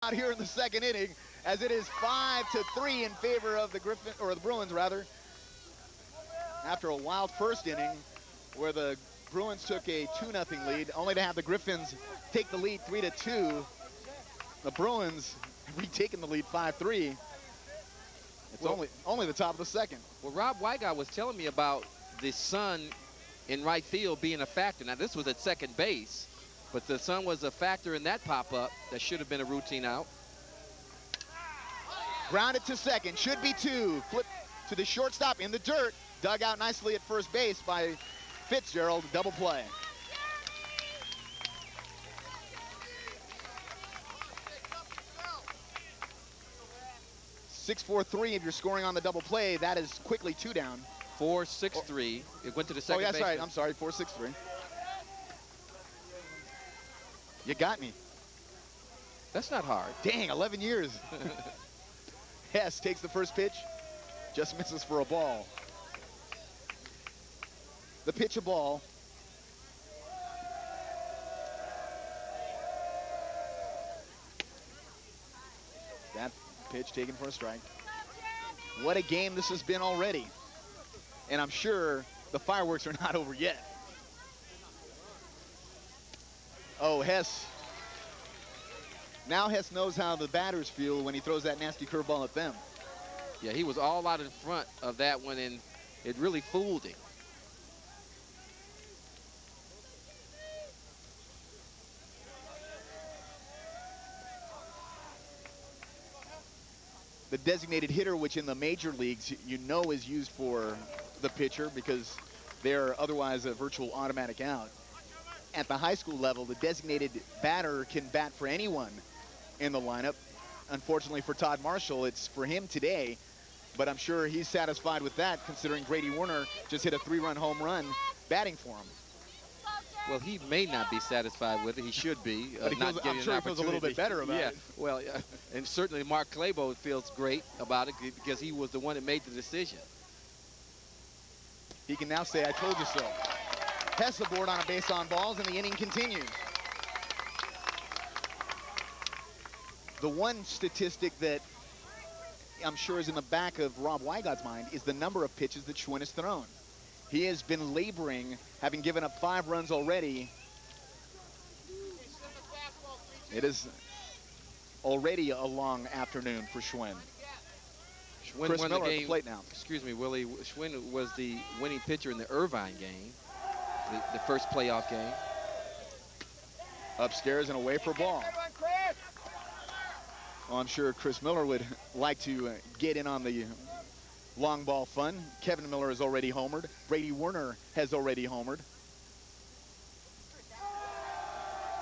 out here in the second inning, as it is 5-3 in favor of the Bruins rather. After a wild first inning where the Bruins took a 2-0 lead, only to have the Griffins take the lead 3-2. The Bruins retaking the lead 5-3. It's only the top of the second. Well, Rob Wygott was telling me about the sun in right field being a factor. Now, this was at second base, but the sun was a factor in that pop-up that should have been a routine out. Grounded to second, should be two. Flip to the shortstop in the dirt. Dug out nicely at first base by Fitzgerald, double play. (6-4-3) if you're scoring on the double play. That is quickly two down. 4-6-3. It went to the second base. Oh, that's right. baseman. I'm sorry. 4-6-3. You got me. That's not hard. Dang, 11 years. Hess takes the first pitch. Just misses for a ball. The pitch, a ball. That pitch taken for a strike. What a game this has been already. And I'm sure the fireworks are not over yet. Oh, Hess. Now Hess knows how the batters feel when he throws that nasty curveball at them. Yeah, he was all out in front of that one, and it really fooled him. The designated hitter, which in the major leagues you know is used for the pitcher because they're otherwise a virtual automatic out. At the high school level, the designated batter can bat for anyone in the lineup. Unfortunately for Todd Marshall, it's for him today, but I'm sure he's satisfied with that considering Grady Werner just hit a 3-run home run batting for him. Well, he may not be satisfied with it. He should be. But I'm sure he feels a little bit better about it. Well, and certainly Mark Clabo feels great about it because he was the one that made the decision. He can now say, I told you so. Hess aboard on a base on balls, and the inning continues. The one statistic that I'm sure is in the back of Rob Wygott's mind is the number of pitches that Schwinn has thrown. He has been laboring, having given up 5 runs already. It is already a long afternoon for Schwinn. Schwinn Chris won Miller the at game. the plate now. Excuse me, Willie. Schwinn was the winning pitcher in the Irvine game, the first playoff game. Upstairs and away for a ball. Well, I'm sure Chris Miller would like to get in on the long ball fun. Kevin Miller has already homered. Brady Werner has already homered.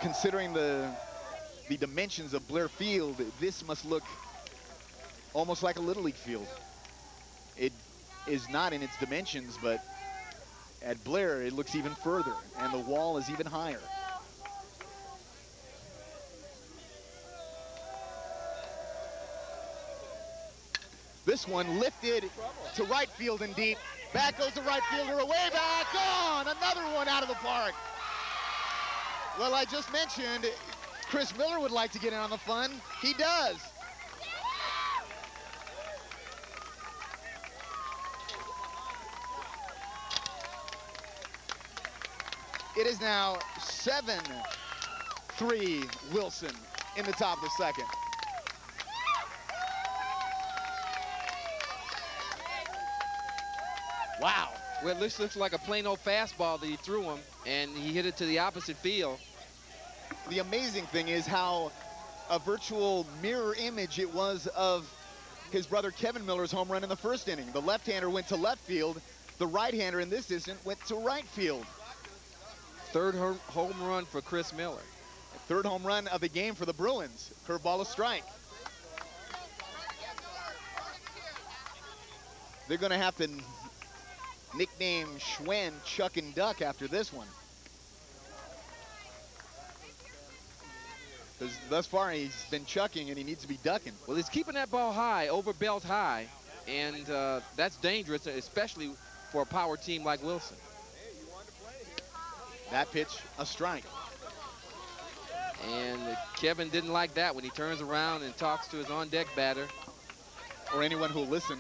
Considering the dimensions of Blair Field, this must look almost like a Little League field. It is not in its dimensions, but at Blair it looks even further, and the wall is even higher. This one lifted to right field and deep. Back goes the right fielder, away back, gone! Another one out of the park. Well, I just mentioned Chris Miller would like to get in on the fun. He does. It is now 7-3 Wilson in the top of the second. Wow. Well, this looks like a plain old fastball that he threw him, and he hit it to the opposite field. The amazing thing is how a virtual mirror image it was of his brother Kevin Miller's home run in the first inning. The left-hander went to left field. The right-hander in this instance went to right field. Third home run for Chris Miller. Third home run of the game for the Bruins. Curveball, a strike. They're going to have to nickname Schwinn Chuck and Duck after this one. Because thus far he's been chucking and he needs to be ducking. Well, he's keeping that ball high, over belt high, and that's dangerous, especially for a power team like Wilson. That pitch, a strike. And Kevin didn't like that when he turns around and talks to his on-deck batter. Or anyone who'll listen.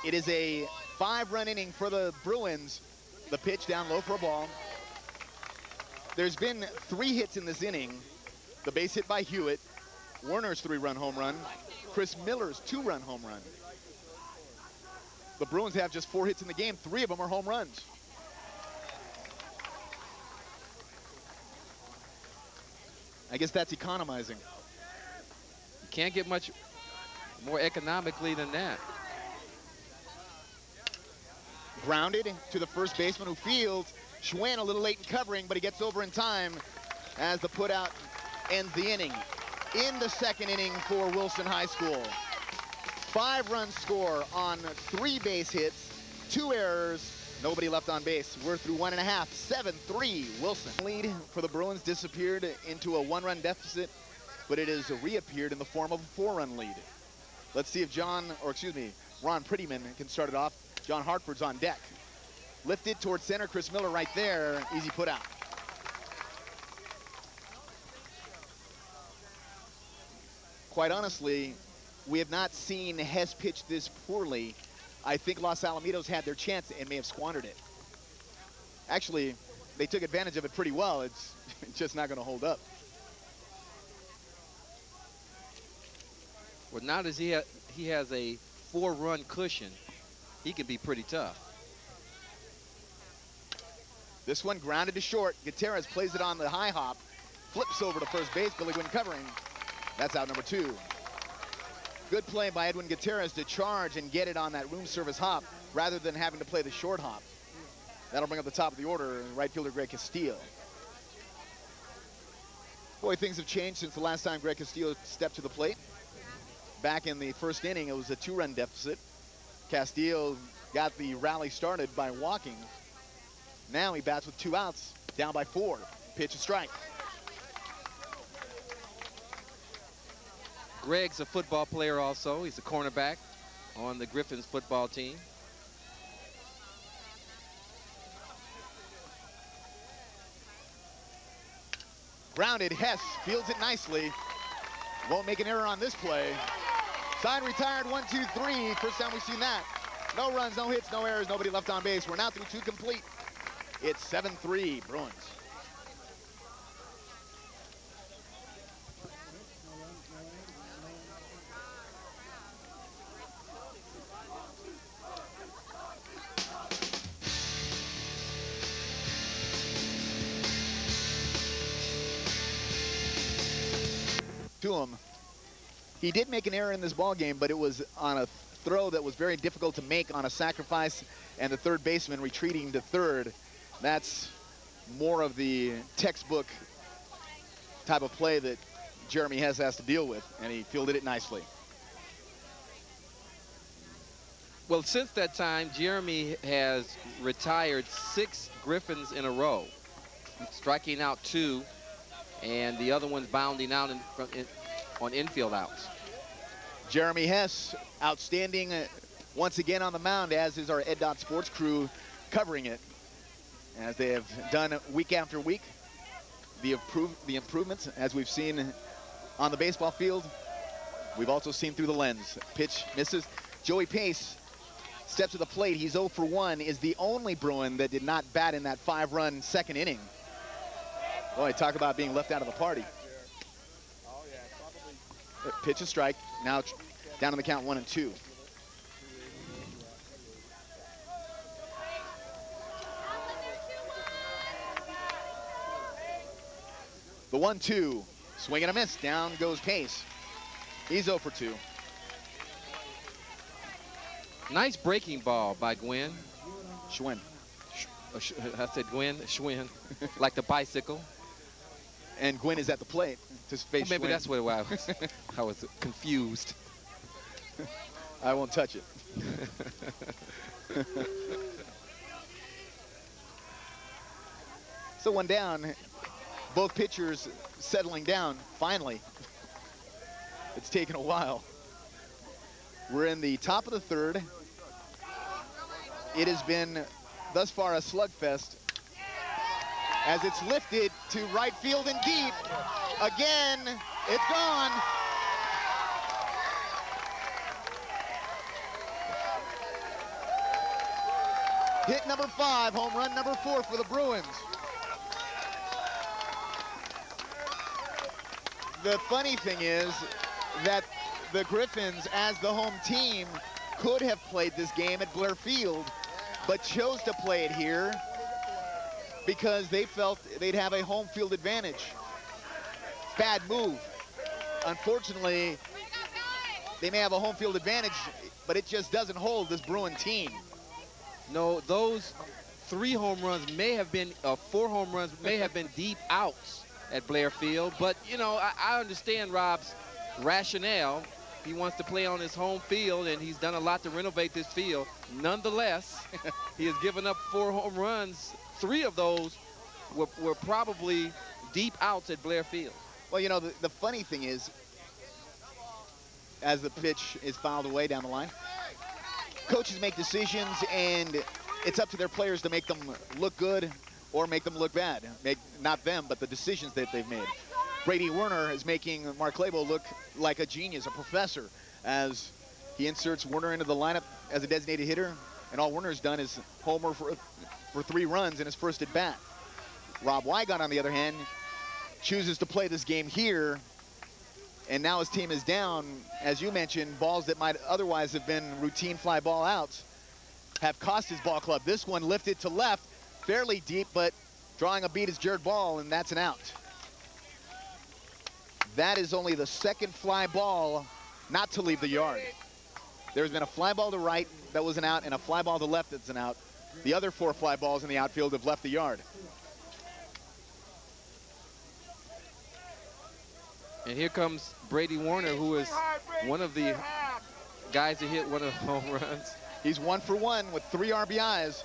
It is a 5-run inning for the Bruins. The pitch down low for a ball. There's been 3 hits in this inning. The base hit by Hewitt, Werner's 3-run home run, Chris Miller's 2-run home run. The Bruins have just 4 hits in the game. 3 of them are home runs. I guess that's economizing. You can't get much more economically than that. Grounded to the first baseman who fields. Schwinn a little late in covering, but he gets over in time as the putout ends the inning. In the second inning for Wilson High School. 5-run score on 3 base hits, 2 errors, nobody left on base. We're through 1.5, 7-3 Wilson. Lead for the Bruins disappeared into a 1-run deficit, but it has reappeared in the form of a 4-run lead. Let's see if Ron Prettyman can start it off. John Hartford's on deck. Lifted towards center, Chris Miller right there, easy put out. Quite honestly, we have not seen Hess pitch this poorly. I think Los Alamitos had their chance and may have squandered it. Actually, they took advantage of it pretty well. It's just not going to hold up. Well, now that he has a 4-run cushion, he can be pretty tough. This one grounded to short. Gutierrez plays it on the high hop, flips over to first base. Billy Gwynn covering. That's out number 2. Good play by Edwin Gutierrez to charge and get it on that room service hop rather than having to play the short hop. That'll bring up the top of the order, right fielder Greg Castillo. Boy, things have changed since the last time Greg Castillo stepped to the plate. Back in the first inning, it was a 2-run deficit. Castillo got the rally started by walking. Now he bats with 2 outs, down by 4. Pitch and strike. Greg's a football player also. He's a cornerback on the Griffins football team. Grounded, Hess fields it nicely. Won't make an error on this play. Sign retired, 1, 2, 3. First time we've seen that. No runs, no hits, no errors, nobody left on base. We're now through 2 complete. It's 7-3 Bruins. To him. He did make an error in this ball game, but it was on a throw that was very difficult to make on a sacrifice, and the third baseman retreating to third. That's more of the textbook type of play that Jeremy Hess has to deal with, and he fielded it nicely. Well, since that time, Jeremy has retired 6 Griffins in a row, striking out 2, and the other one's bounding out on infield outs. Jeremy Hess, outstanding once again on the mound, as is our Ed Dot Sports crew covering it, as they have done week after week. The improvements, as we've seen on the baseball field, we've also seen through the lens. Pitch misses. Joey Pace steps to the plate. He's 0 for 1, is the only Bruin that did not bat in that 5-run second inning. Boy, talk about being left out of the party. Pitch and strike. Now down to the count 1 and 2. The 1-2. Swing and a miss. Down goes Pace. He's 0 for 2. Nice breaking ball by Gwynn. Schwinn. I said Gwynn, Schwinn, like the bicycle. And Gwynn is at the plate to face Well, maybe Schwinn. that's what it was. I was confused. I won't touch it. So 1 down. Both pitchers settling down, finally. It's taken a while. We're in the top of the 3rd. It has been, thus far, a slugfest. as it's lifted to right field and deep. Again, it's gone. Hit number 5, home run number 4 for the Bruins. The funny thing is that the Griffins, as the home team, could have played this game at Blair Field, but chose to play it here because they felt they'd have a home field advantage. Bad move. Unfortunately, they may have a home field advantage, but it just doesn't hold this Bruin team. No, those 3 home runs may have been, 4 home runs may have been deep outs at Blair Field. But, you know, I understand Rob's rationale. He wants to play on his home field, and he's done a lot to renovate this field. Nonetheless, he has given up 4 home runs. 3 of those were probably deep outs at Blair Field. Well, you know, the funny thing is, as the pitch is fouled away down the line, coaches make decisions, and it's up to their players to make them look good or make them look bad. Not them, but the decisions that they've made. Brady Werner is making Mark Clabo look like a genius, a professor, as he inserts Werner into the lineup as a designated hitter, and all Werner's done is homer for 3 runs in his first at bat. Rob Wygant, on the other hand, chooses to play this game here, and now his team is down. As you mentioned, balls that might otherwise have been routine fly ball outs have cost his ball club. This one lifted to left, fairly deep, but drawing a beat is Jared Ball, and that's an out. That is only the 2nd fly ball not to leave the yard. There's been a fly ball to right that was an out, and a fly ball to left that's an out. The other 4 fly balls in the outfield have left the yard. And here comes Brady Werner, who is one of the guys that hit one of the home runs. He's 1 for 1 with 3 RBIs.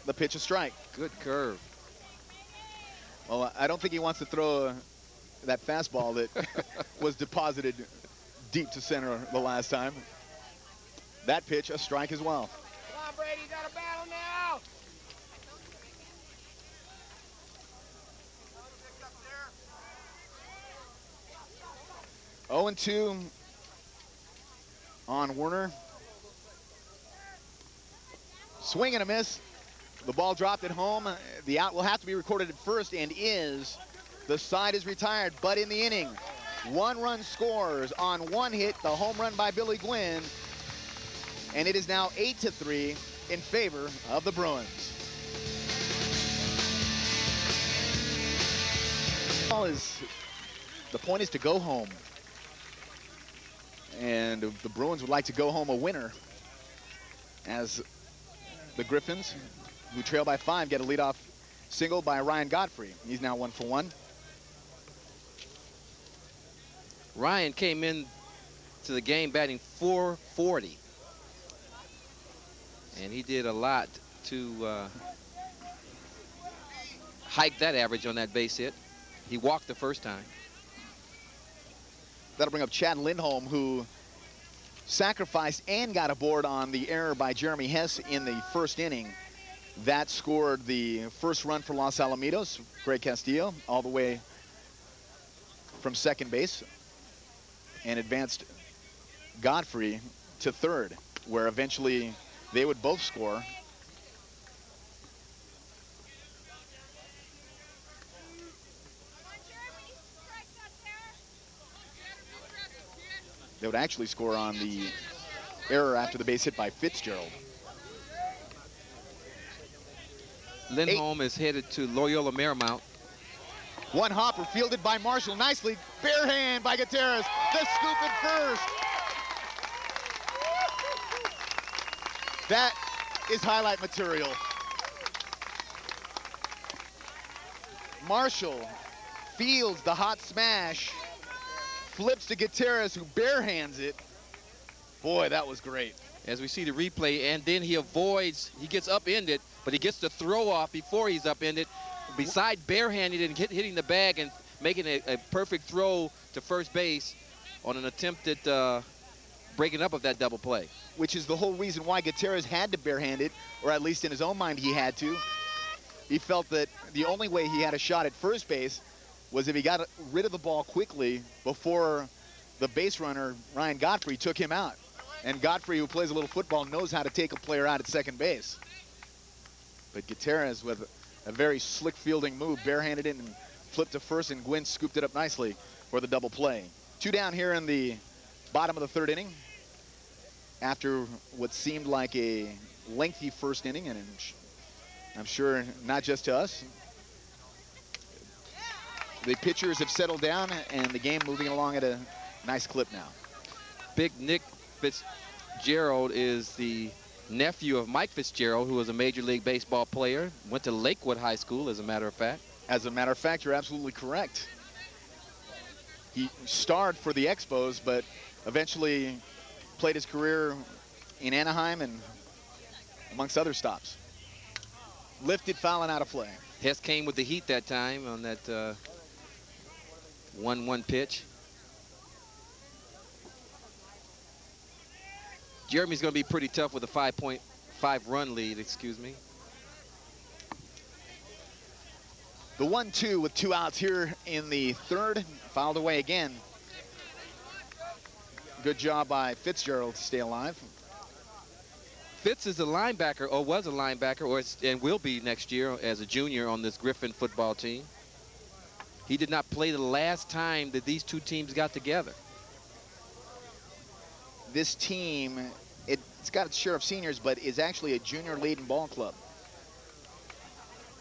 The pitch, a strike. Good curve. Well, I don't think he wants to throw that fastball that was deposited deep to center the last time. That pitch, a strike as well. Come on, Brady, you got a battle now. 0-2 on Werner. Swing and a miss. The ball dropped at home. The out will have to be recorded at first, and is. The side is retired, but in the inning, 1 run scores on 1 hit, the home run by Billy Gwynn, and it is now 8-3 in favor of the Bruins. The point is to go home, and the Bruins would like to go home a winner, as the Griffins, who trail by 5, get a leadoff single by Ryan Godfrey. He's now 1 for 1. Ryan came in to the game batting .440, and he did a lot to hike that average on that base hit. He walked the first time. That'll bring up Chad Lindholm, who sacrificed and got aboard on the error by Jeremy Hess in the first inning. That scored the first run for Los Alamitos. Greg Castillo all the way from second base, and advanced Godfrey to third, where eventually they would both score. They would actually score on the error after the base hit by Fitzgerald. Lindholm is headed to Loyola Marymount. One hopper fielded by Marshall. Nicely, bare hand by Gutierrez. The scoop at first. That is highlight material. Marshall fields the hot smash, flips to Gutierrez, who bare hands it. Boy, that was great. As we see the replay, and then he avoids, he gets upended, but he gets the throw off before he's upended. Beside barehanded and hitting the bag and making a perfect throw to first base on an attempt at breaking up of that double play. Which is the whole reason why Gutierrez had to barehand it, or at least in his own mind he had to. He felt that the only way he had a shot at first base was if he got rid of the ball quickly before the base runner, Ryan Godfrey, took him out. And Godfrey, who plays a little football, knows how to take a player out at second base. But Gutierrez, with a very slick fielding move, barehanded it and flipped to first, and Gwynn scooped it up nicely for the double play. 2 down here in the bottom of the 3rd inning after what seemed like a lengthy first inning, and I'm sure not just to us. The pitchers have settled down, and the game moving along at a nice clip now. Big Nick Fitzgerald is the nephew of Mike Fitzgerald, who was a Major League Baseball player. Went to Lakewood High School, as a matter of fact. As a matter of fact, you're absolutely correct. He starred for the Expos, but eventually played his career in Anaheim and amongst other stops. Lifted, fouling out of play. Hess came with the heat that time on that 1-1 pitch. Jeremy's going to be pretty tough with a 5.5 run lead, excuse me. The 1-2 with 2 outs here in the 3rd. Fouled away again. Good job by Fitzgerald to stay alive. Fitz is a linebacker, or was a linebacker, and will be next year as a junior on this Griffin football team. He did not play the last time that these two teams got together. This team, it's got its share of seniors, but is actually a junior-laden ball club.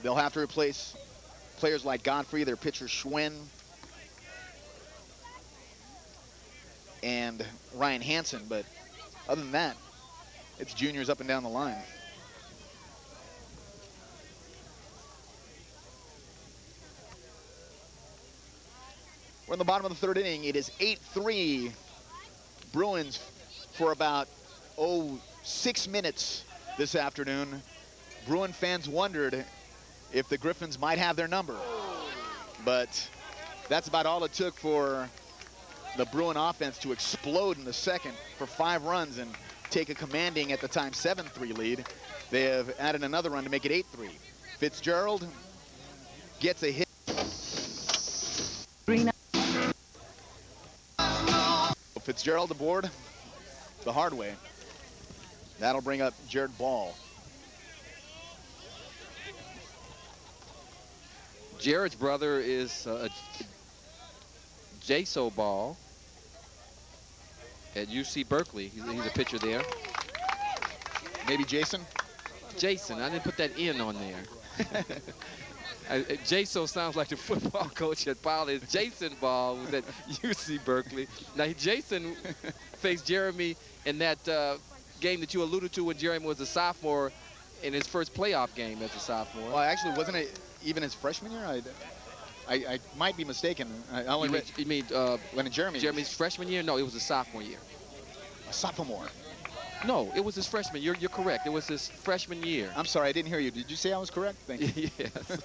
They'll have to replace players like Godfrey, their pitcher Schwinn, and Ryan Hansen, but other than that, it's juniors up and down the line. We're in the bottom of the 3rd inning. It is 8-3 Bruins for about, 6 minutes this afternoon. Bruin fans wondered if the Griffins might have their number, but that's about all it took for the Bruin offense to explode in the 2nd for 5 runs and take a commanding, at the time, 7-3 lead. They have added another run to make it 8-3. Fitzgerald gets a hit. Fitzgerald aboard the hard way. That'll bring up Jared Ball. Jared's brother is Jaso Ball at UC Berkeley. He's a pitcher there. Maybe Jason? Jason, I didn't put that in on there. Jaso sounds like the football coach at Powell. It's Jason Ball, who's at UC Berkeley. Now, Jason faced Jeremy in that game that you alluded to when Jeremy was a sophomore in his first playoff game as a sophomore. Well, actually, wasn't it even his freshman year? I might be mistaken. I only you mean when Jeremy's freshman year? No, it was a sophomore year. A sophomore. No, it was his freshman. You're correct. It was his freshman year. I'm sorry, I didn't hear you. Did you say I was correct? Thank you. Yes.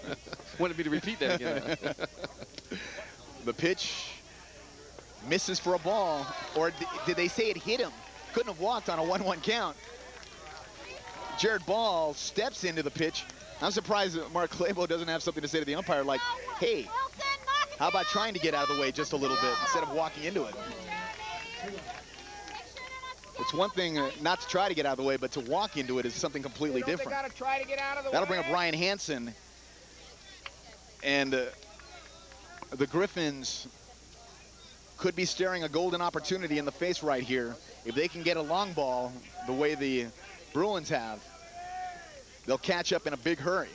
Wanted me to repeat that again. The pitch misses for a ball, or did they say it hit him? Couldn't have walked on a 1-1 count. Jared Ball steps into the pitch. I'm surprised that Mark Clabo doesn't have something to say to the umpire like, hey, how about trying to get out of the way just a little bit instead of walking into it? It's one thing not to try to get out of the way, but to walk into it is something completely different. Gotta try to get out of the That'll way. bring up Ryan Hansen. And the Griffins could be staring a golden opportunity in the face right here. If they can get a long ball the way the Bruins have, they'll catch up in a big hurry.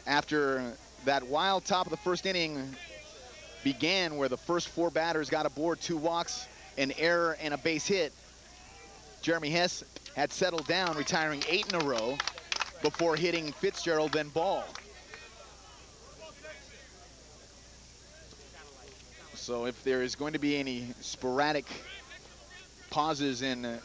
After that wild top of the 1st inning began, where the first 4 batters got aboard, 2 walks, an error, and a base hit, Jeremy Hess had settled down, retiring 8 in a row before hitting Fitzgerald, then Ball. So if there is going to be any sporadic pauses in